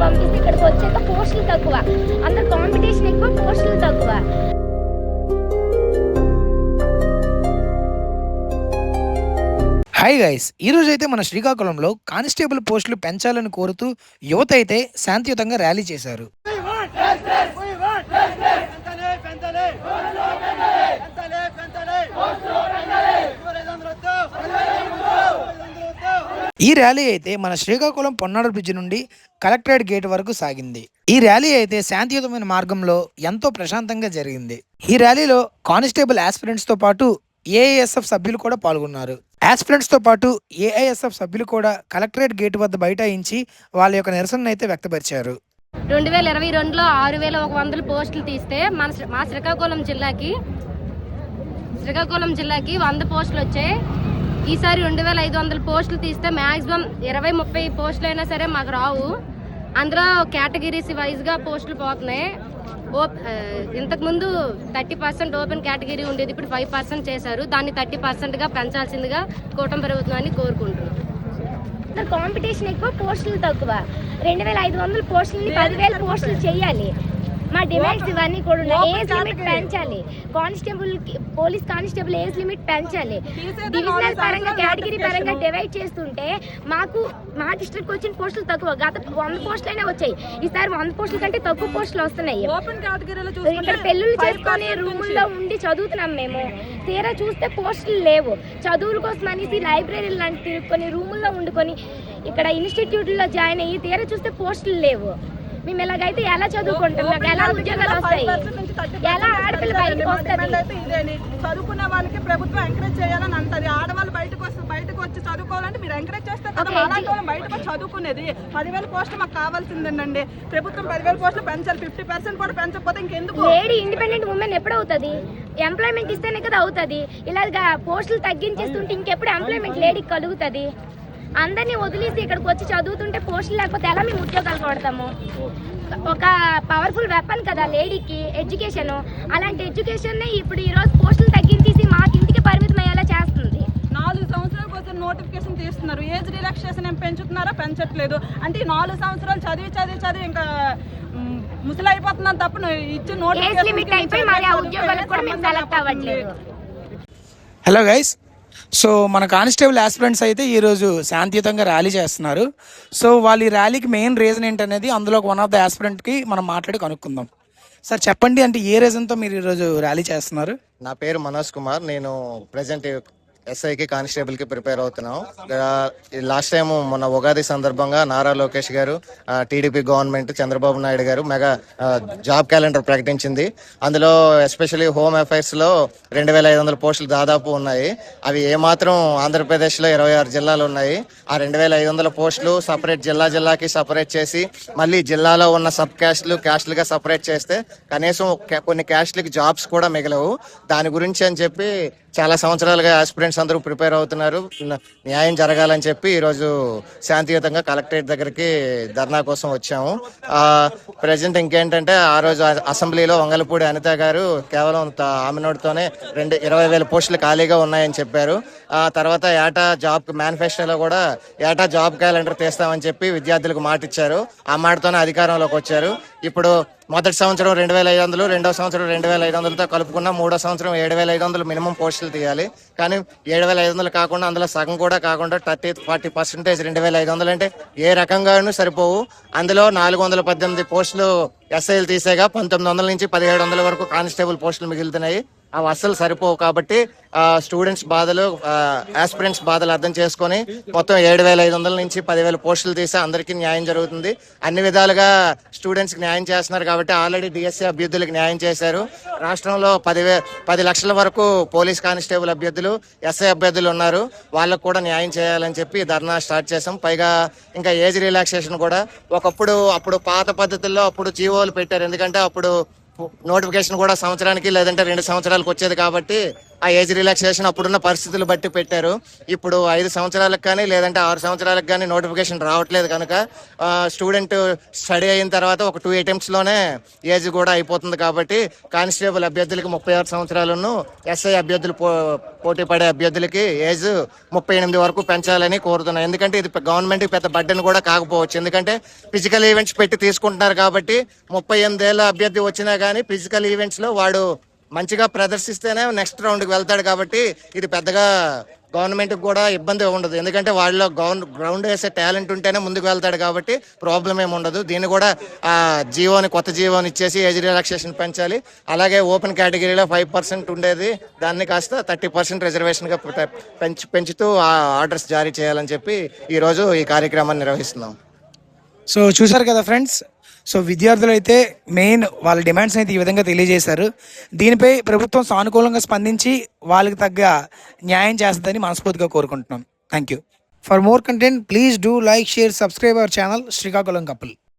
పంపిస్తే ఇక్కడికి వచ్చాక పోస్టులు తక్కువ, అందరు కాంపిటీషన్ ఎక్కువ, పోస్టులు తక్కువ. హాయ్ గైస్, ఈరోజు అయితే మన శ్రీకాకుళంలో కానిస్టేబుల్ పోస్టులు పెంచాలని కోరుతూ యువత అయితే శాంతియుతంగా ర్యాలీ చేశారు. ఈ ర్యాలీ అయితే మన శ్రీకాకుళం పొన్నాడ బ్రిడ్జ్ నుండి కలెక్టరేట్ గేట్ వరకు సాగింది. ఈ ర్యాలీ అయితే శాంతియుతమైన మార్గంలో ఎంతో ప్రశాంతంగా జరిగింది. ఈ ర్యాలీలో కానిస్టేబుల్ ఆస్పిరెంట్స్ తో పాటు ఏఐఎస్ఎఫ్ సభ్యులు కూడా పాల్గొన్నారు. ఆస్పిరెంట్స్ తో పాటు ఏఐఎస్ఎఫ్ సభ్యులు కూడా కలెక్టరేట్ గేట్ వద్ద బైఠాయించి వాళ్ళ యొక్క నిరసన అయితే వ్యక్తపరిచారు. 2022లో 6100 పోస్టులు తీస్తే మా శ్రీకాకుళం జిల్లాకి 100 పోస్టులు వచ్చాయి. ఈసారి 2500 పోస్టులు తీస్తే మ్యాక్సిమం 20-30 పోస్టులు అయినా సరే మాకు రావు. అందులో కేటగిరీస్ వైజ్గా పోస్టులు పోతున్నాయి. ఇంతకుముందు 30% ఓపెన్ కేటగిరీ ఉండేది, ఇప్పుడు 5% చేశారు. దాన్ని 30%గా పెంచాల్సిందిగా కూటమి ప్రభుత్వాన్ని కోరుకుంటున్నాం. కాంపిటీషన్ ఎక్కువ, పోస్టులు తక్కువ. 2500 పోస్టులని 10,000 పోస్టులు చేయాలి. మా డిమాండ్స్ ఇవన్నీ కూడా ఉన్నాయి. ఏజ్ లిమిట్ పెంచాలి, పోలీస్ కానిస్టేబుల్ ఏజ్ లిమిట్ పెంచాలి. డివిజనల్ పరంగా కేటగిరీ పరంగా డివైడ్ చేస్తుంటే మాకు మా డిస్ట్రిక్ట్ వచ్చిన పోస్టులు తక్కువ. గత 100 పోస్టులు అయినా వచ్చాయి, ఈసారి 100 పోస్టుల కంటే తక్కువ పోస్టులు వస్తున్నాయి. ఇక్కడ పెళ్ళిళ్ళు చేసుకొని రూముల్లో ఉండి చదువుతున్నాం మేము. తీరా చూస్తే పోస్టులు లేవు. చదువుల కోసం అనేసి లైబ్రరీలు లాంటి తిరుక్కొని రూముల్లో ఉండుకొని ఇక్కడ ఇన్స్టిట్యూట్లో జాయిన్ అయ్యి తీరా చూస్తే పోస్టులు లేవు. మేము ఇలాగైతే ఎలా చదువుకుంటాం? నాకు ఎలా ఉద్యోగాలు వస్తాయి? ఎలా ఆడపిల్ల బయటకు వస్తుంది? చదువుకున్న వాళ్ళకి ప్రభుత్వం ఎంకరేజ్ చేయాలని అంటది. ఆడవాళ్ళు బయటకు వచ్చి చదువుకోవాలంటే మీరు ఎంకరేజ్ చేస్తే అలాంటి వాళ్ళు బయటకు వచ్చి చదువుకునేది. 10,000 పోస్టులు మాకు కావాల్సిందండి. ప్రభుత్వం 10,000 పోస్టులు పెంచాలి. 50% కూడా పెంచకపోతే ఇంకెందుకు? లేడీ ఇండిపెండెంట్ ఉమెన్ ఎప్పుడు అవుతుంది? ఎంప్లాయ్మెంట్ ఇస్తేనే కదా అవుతుంది. ఇలాగా పోస్టులు తగ్గించేస్తుంటే ఇంకెప్పుడు ఎంప్లాయ్మెంట్ లేడీకి కలుగుతుంది? అందరినీ వదిలేసి ఇక్కడికి వచ్చి చదువుతుంటే పోస్టులు లేకపోతే ఎలా మేము ఉద్యోగాలు కొడతాము? ఒక పవర్ఫుల్ వెపన్ కదా లేడీకి ఎడ్యుకేషన్. అలాంటి ఎడ్యుకేషన్నే ఇప్పుడు ఈరోజు పోస్టులు తగ్గించేసి మాకు ఇంటికి పరిమితం అయ్యేలా చేస్తుంది. 4 సంవత్సరాల కోసం నోటిఫికేషన్ తీస్తున్నారు. ఏజ్ రిలాక్సేషన్ ఏం పెంచుతున్నారా? పెంచట్లేదు. అంటే 4 సంవత్సరాలు చదివి ఇంకా ముసలి అయిపోతున్నాను తప్ప ఇచ్చిన నోటిఫికేషన్. హలో గైస్, సో మన కానిస్టేబుల్ ఆస్పిరెంట్స్ అయితే ఈరోజు శాంతియుతంగా ర్యాలీ చేస్తున్నారు. సో వాళ్ళ ఈ ర్యాలీకి మెయిన్ రీజన్ ఏంటనేది అందులో వన్ ఆఫ్ ద ఆస్పిరెంట్కి మనం మాట్లాడి కనుక్కుందాం. సార్ చెప్పండి, అంటే ఏ రీజన్తో మీరు ఈరోజు ర్యాలీ చేస్తున్నారు? నా పేరు మనోజ్ కుమార్. నేను ప్రెజెంట్ ఎస్ఐకి కానిస్టేబుల్కి ప్రిపేర్ అవుతున్నాం. లాస్ట్ టైం మొన్న ఉగాది సందర్భంగా నారా లోకేష్ గారు, టీడీపీ గవర్నమెంట్ చంద్రబాబు నాయుడు గారు మెగా జాబ్ క్యాలెండర్ ప్రకటించింది. అందులో ఎస్పెషల్లీ హోమ్ అఫైర్స్లో 2,500 పోస్టులు దాదాపు ఉన్నాయి. అవి ఏమాత్రం ఆంధ్రప్రదేశ్లో 26 జిల్లాలు ఉన్నాయి. ఆ 2,500 పోస్టులు సపరేట్ జిల్లాకి సపరేట్ చేసి మళ్ళీ జిల్లాలో ఉన్న సబ్ క్యాస్ట్లుగా సపరేట్ చేస్తే కనీసం కొన్ని క్యాస్ట్లకి జాబ్స్ కూడా మిగలవు. దాని గురించి అని చెప్పి చాలా సంవత్సరాలుగా ఆస్పిరెంట్స్ అందరూ ప్రిపేర్ అవుతున్నారు. న్యాయం జరగాలని చెప్పి ఈరోజు శాంతియుతంగా కలెక్టరేట్ దగ్గరికి ధర్నా కోసం వచ్చాము. ప్రజెంట్ ఇంకేంటంటే ఆ రోజు అసెంబ్లీలో వంగలపూడి అనిత గారు కేవలం ఆమె నోటితోనే 20,000 పోస్టులు ఖాళీగా ఉన్నాయని చెప్పారు. తర్వాత ఏటా జాబ్ మేనిఫెస్టోలో కూడా ఏటా జాబ్ క్యాలెండర్ తీస్తామని చెప్పి విద్యార్థులకు మాట ఇచ్చారు. ఆ మాటతోనే అధికారంలోకి వచ్చారు. ఇప్పుడు మొదటి సంవత్సరం 2,500, రెండో సంవత్సరం 2,500తో కలుపుకున్న మూడో సంవత్సరం 7,500 మినిమం పోస్టులు తీయాలి. కానీ 7,500 కాకుండా అందులో సగం కూడా కాకుండా 30-40% 2,500 అంటే ఏ రకంగానూ సరిపోవు. అందులో 418 పోస్టులు ఎస్ఐలు తీసేగా 1900 నుంచి 1700 వరకు కానిస్టేబుల్ పోస్టులు మిగులుతున్నాయి. అవి అస్సలు సరిపోవు. కాబట్టి స్టూడెంట్స్ బాధలు, ఆస్పిరెంట్స్ బాధలు అర్థం చేసుకొని మొత్తం 7,500 నుంచి 10,000 పోస్టులు తీసి అందరికీ న్యాయం జరుగుతుంది. అన్ని విధాలుగా స్టూడెంట్స్కి న్యాయం చేస్తున్నారు. కాబట్టి ఆల్రెడీ డిఎస్సీ అభ్యర్థులకు న్యాయం చేశారు. రాష్ట్రంలో 10 లక్షల వరకు పోలీస్ కానిస్టేబుల్ అభ్యర్థులు, ఎస్ఐ అభ్యర్థులు ఉన్నారు. వాళ్ళకు కూడా న్యాయం చేయాలని చెప్పి ధర్నా స్టార్ట్ చేసాం. పైగా ఇంకా ఏజ్ రిలాక్సేషన్ కూడా అప్పుడు పాత పద్ధతుల్లో అప్పుడు జీవోలు పెట్టారు. ఎందుకంటే అప్పుడు నోటిఫికేషన్ కూడా సంవత్సరానికి లేదంటే 2 సంవత్సరాలకు వచ్చేది. కాబట్టి ఆ ఏజ్ రిలాక్సేషన్ అప్పుడున్న పరిస్థితులు బట్టి పెట్టారు. ఇప్పుడు 5 సంవత్సరాలకు కానీ లేదంటే 6 సంవత్సరాలకు కానీ నోటిఫికేషన్ రావట్లేదు కనుక స్టూడెంట్ స్టడీ అయిన తర్వాత ఒక 2 అటెంప్ట్స్లోనే ఏజ్ కూడా అయిపోతుంది. కాబట్టి కానిస్టేబుల్ అభ్యర్థులకి 36 సంవత్సరాలను, ఎస్ఐ అభ్యర్థులు పోటీ పడే అభ్యర్థులకి ఏజ్ 38 వరకు పెంచాలని కోరుతున్నాను. ఎందుకంటే ఇది గవర్నమెంట్కి పెద్ద బడ్డెన్ కూడా కాకపోవచ్చు. ఎందుకంటే ఫిజికల్ ఈవెంట్స్ పెట్టి తీసుకుంటున్నారు కాబట్టి 38 ఏళ్ళ అభ్యర్థి వచ్చినా కానీ ఫిజికల్ ఈవెంట్స్లో వాడు మంచిగా ప్రదర్శిస్తేనే నెక్స్ట్ రౌండ్కి వెళ్తాడు. కాబట్టి ఇది పెద్దగా గవర్నమెంట్కి కూడా ఇబ్బంది ఉండదు. ఎందుకంటే వాళ్ళలో గ్రౌండ్ వేసే టాలెంట్ ఉంటేనే ముందుకు వెళ్తాడు కాబట్టి ప్రాబ్లం ఏమి ఉండదు. దీన్ని కూడా కొత్త జీవోని ఇచ్చేసి ఏజ్ రిలాక్సేషన్ పెంచాలి. అలాగే ఓపెన్ కేటగిరీలో 5% ఉండేది దాన్ని కాస్త 30% రిజర్వేషన్గా పెంచుతూ ఆర్డర్స్ జారీ చేయాలని చెప్పి ఈరోజు ఈ కార్యక్రమాన్ని నిర్వహిస్తున్నాం. సో చూసారు కదా ఫ్రెండ్స్, సో విద్యార్థులు అయితే మెయిన్ వాళ్ళ డిమాండ్స్ అయితే ఈ విధంగా తెలియజేశారు. దీనిపై ప్రభుత్వం సానుకూలంగా స్పందించి వాళ్ళకి తగ్గ న్యాయం చేస్తుందని మనస్ఫూర్తిగా కోరుకుంటున్నాం. Thank you. For more content please do like, share, subscribe our channel Srikakulam couple.